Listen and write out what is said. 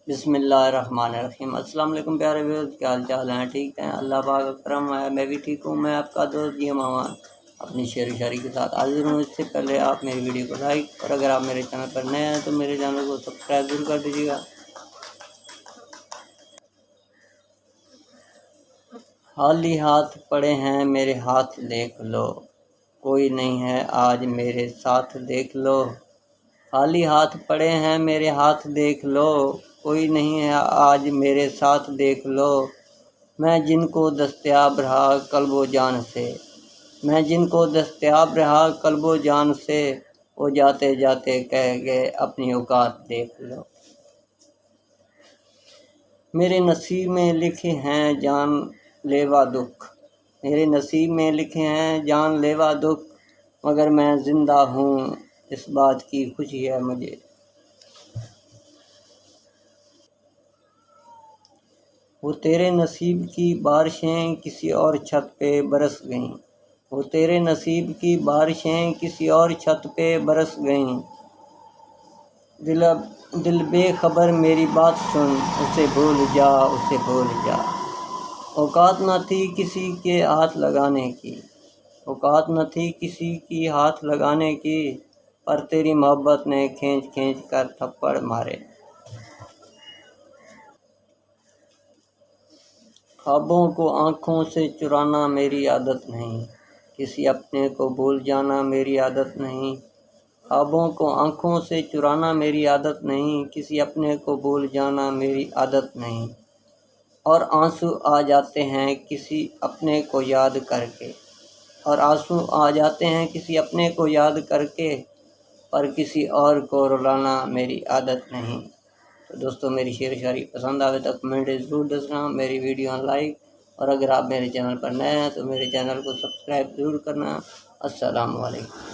بسم اللہ الرحمن الرحیم۔ السلام علیکم پیارے ویوز، کیا حال چال ہیں؟ ٹھیک ہیں؟ اللہ پاک کا کرم ہے، میں بھی ٹھیک ہوں۔ میں آپ کا دوست جی مامان اپنی شعر و شاعری کے ساتھ حاضر ہوں۔ اس سے پہلے آپ میری ویڈیو کو لائک اور اگر آپ میرے چینل پر نئے ہیں تو میرے چینل کو سبسکرائب ضرور کر دیجیے گا۔ خالی ہاتھ پڑے ہیں میرے ہاتھ دیکھ لو، کوئی نہیں ہے آج میرے ساتھ دیکھ لو۔ خالی ہاتھ پڑے ہیں میرے ہاتھ دیکھ لو، کوئی نہیں ہے آج میرے ساتھ دیکھ لو۔ میں جن کو دستیاب رہا قلب و جان سے، میں جن کو دستیاب رہا قلب و جان سے، وہ جاتے جاتے کہہ گئے اپنی اوقات دیکھ لو۔ میرے نصیب میں لکھے ہیں جان لیوا دکھ، میرے نصیب میں لکھے ہیں جان لیوا دکھ، مگر میں زندہ ہوں اس بات کی خوشی ہے مجھے۔ وہ تیرے نصیب کی بارشیں کسی اور چھت پہ برس گئیں، وہ تیرے نصیب کی بارشیں کسی اور چھت پہ برس گئیں۔ دل بے خبر میری بات سن، اسے بھول جا اسے بھول جا۔ اوقات نہ تھی کسی کے ہاتھ لگانے کی، اوقات نہ تھی کسی کی ہاتھ لگانے کی، پر تیری محبت نے کھینچ کھینچ کر تھپڑ مارے۔ خوابوں کو آنکھوں سے چرانا میری عادت نہیں، کسی اپنے کو بھول جانا میری عادت نہیں۔ خوابوں کو آنکھوں سے چرانا میری عادت نہیں، کسی اپنے کو بھول جانا میری عادت نہیں۔ اور آنسو آ جاتے ہیں کسی اپنے کو یاد کر کے، اور آنسو آ جاتے ہیں کسی اپنے کو یاد کر کے، پر کسی اور کو رلانا میری عادت نہیں۔ تو دوستو میری شعر و شاعری پسند آئے تو کمنٹ ضرور دسنا، میری ویڈیو لائک، اور اگر آپ میرے چینل پر نئے ہیں تو میرے چینل کو سبسکرائب ضرور کرنا۔ السلام علیکم۔